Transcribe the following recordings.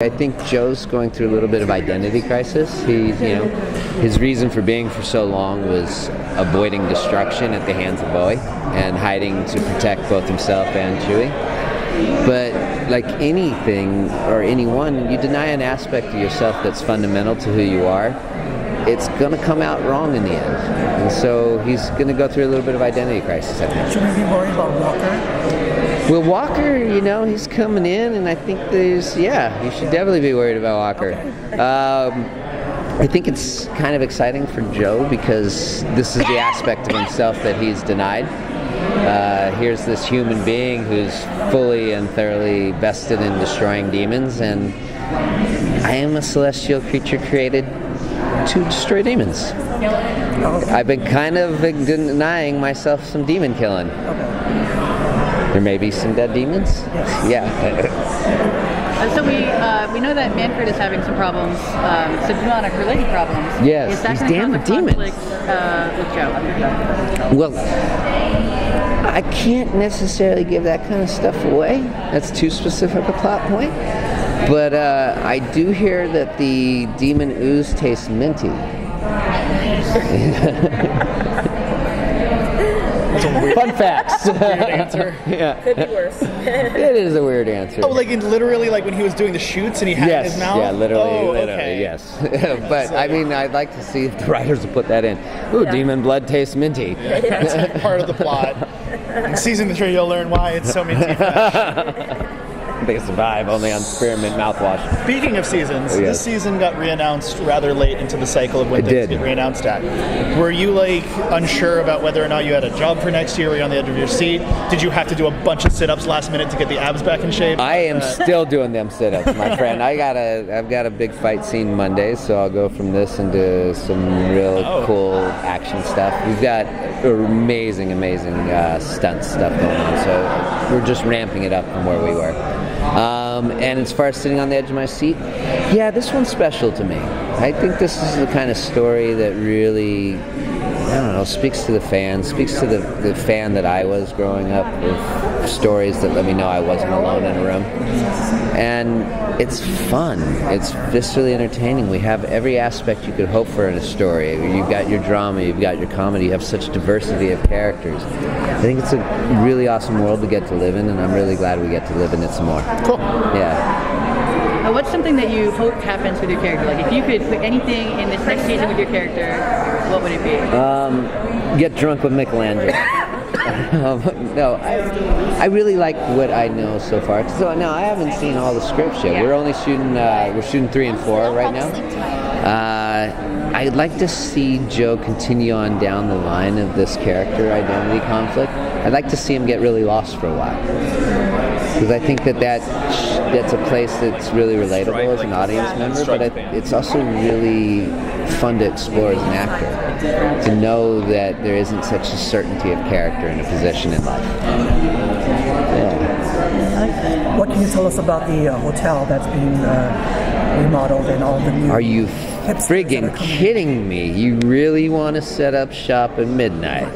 I think Joe's going through a little bit of identity crisis. His reason for being for so long was avoiding destruction at the hands of Bowie and hiding to protect both himself and Chewie. But like anything or anyone, you deny an aspect of yourself that's fundamental to who you are, it's going to come out wrong in the end. And so he's going to go through a little bit of identity crisis, I think. Should we be worried about Walker? Well, Walker, he's coming in, and I think you should definitely be worried about Walker. Okay. I think it's kind of exciting for Joe because this is the aspect of himself that he's denied. Here's this human being who's fully and thoroughly vested in destroying demons, and I am a celestial creature created to destroy demons. I've been kind of denying myself some demon killing. There may be some dead demons. Yes. Yeah. So we know that Manfred is having some problems, some demonic-related problems. Yes, is that these going to damn cause a demons. conflict with Joe? Well, I can't necessarily give that kind of stuff away. That's too specific a plot point. But I do hear that the demon ooze tastes minty. Fun facts. Weird answer. Yeah. Could be worse. It is a weird answer. Oh, literally when he was doing the shoots and he had it in his mouth? Yeah, literally, okay. yes. But, I mean, I'd like to see if the writers will put that in. Ooh, demon blood tastes minty. Yeah, that's part of the plot. In season 3, you'll learn why it's so minty fresh. They survive only on spearmint mouthwash. Speaking of seasons, This season got re-announced rather late into the cycle of when things get re-announced at. Were you unsure about whether or not you had a job for next year? Were you on the edge of your seat? Did you have to do a bunch of sit-ups last minute to get the abs back in shape? I am still doing them sit-ups, my friend. I've got a big fight scene Monday, so I'll go from this into some real cool action stuff. We've got amazing stunt stuff going on, so we're just ramping it up from where we were. And as far as sitting on the edge of my seat, this one's special to me. I think this is the kind of story that really, speaks to the fan, speaks to the fan that I was growing up with stories that let me know I wasn't alone in a room. And it's fun. It's viscerally entertaining. We have every aspect you could hope for in a story. You've got your drama, you've got your comedy, you have such diversity of characters. I think it's a really awesome world to get to live in, and I'm really glad we get to live in it some more. Cool. Yeah. What's something that you hope happens with your character? Like, if you could put anything in this next season with your character, what would it be? Get drunk with Michelangelo. No, I really like what I know so far. So now I haven't seen all the scripts yet. We're only shooting. We're shooting 3 and 4 right now. I'd like to see Joe continue on down the line of this character identity conflict. I'd like to see him get really lost for a while, because I think that's a place that's really relatable as an audience member, but it's also really fun to explore as an actor, to know that there isn't such a certainty of character in a position in life. Yeah. What can you tell us about the hotel that's being remodeled and all the new... Are you friggin' kidding me? You really want to set up shop at midnight?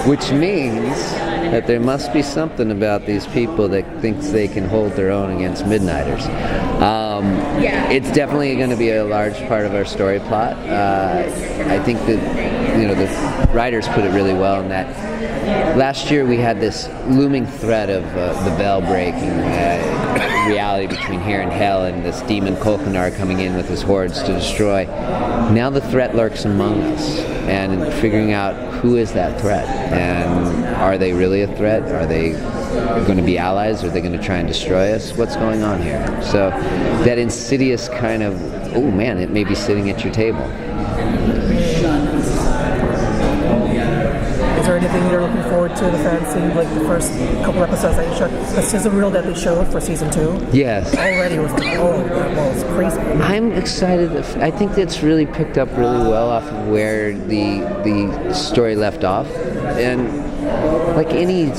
Which means that there must be something about these people that thinks they can hold their own against midnighters. It's definitely going to be a large part of our story plot. I think that the writers put it really well in that last year we had this looming threat of the veil breaking, reality between here and hell, and this demon Kolkanar coming in with his hordes to destroy. Now the threat lurks among us, and figuring out who is that threat, and are they really a threat? Are they going to be allies? Are they going to try and destroy us? What's going on here? So that insidious kind of, it may be sitting at your table. Is there anything you're looking forward to the fans seeing, like the first couple episodes that you showed? The sizzle reel that they showed for season 2? Yes. Already was it's crazy. I'm excited. I think that's really picked up really well off of where the story left off. And like any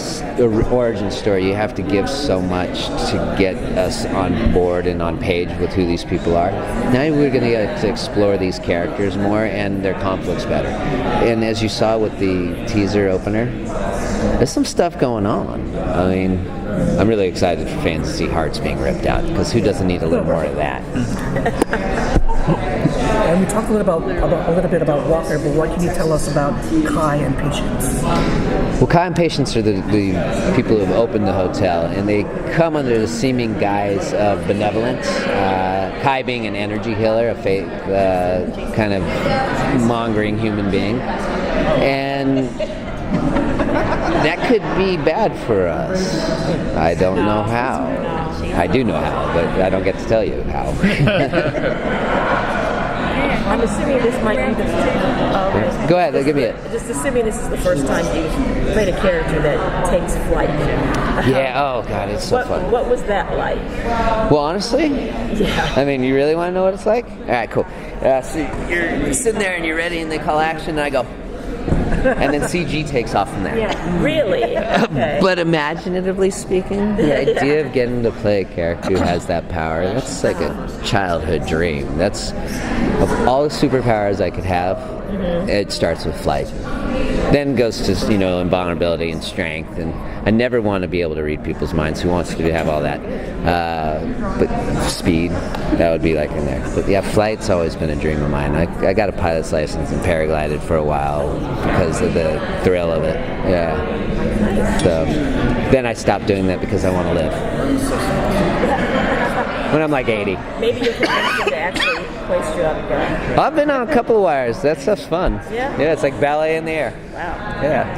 origin story, you have to give so much to get us on board and on page with who these people are. Now we're going to get to explore these characters more and their conflicts better. And as you saw with the teaser opener, there's some stuff going on. I mean, I'm really excited for fans to see hearts being ripped out, because who doesn't need a little more of that? And we talked a little bit about Walker, but what can you tell us about Kai and Patience? Well, Kai and Patience are the people who have opened the hotel, and they come under the seeming guise of benevolence. Kai being an energy healer, a fake kind of mongering human being, and that could be bad for us. I don't know how. I do know how, but I don't get to tell you how. I'm assuming this might be the Go ahead, give me it. Just assuming this is the first time you've played a character that takes flight. Yeah, oh god, it's so fun. What was that like? Well, honestly, Yeah. I mean, you really want to know what it's like? All right, cool. So you're sitting there and you're ready, and they call action, and I go, and then CG takes off from there. Yeah, really? Okay. But imaginatively speaking, the idea of getting to play a character who has that power, that's like a childhood dream. That's, of all the superpowers I could have, it starts with flight. Then goes to, invulnerability and strength, and I never want to be able to read people's minds. Who wants to have all that? But speed, that would be like in there. But yeah, flight's always been a dream of mine. I got a pilot's license and paraglided for a while because of the thrill of it. Yeah. So then I stopped doing that because I want to live. When I'm like 80. Maybe you'll convince them to actually hoist you up again. I've been on a couple of wires. That stuff's fun. Yeah? Yeah, it's like ballet in the air. Wow. Yeah.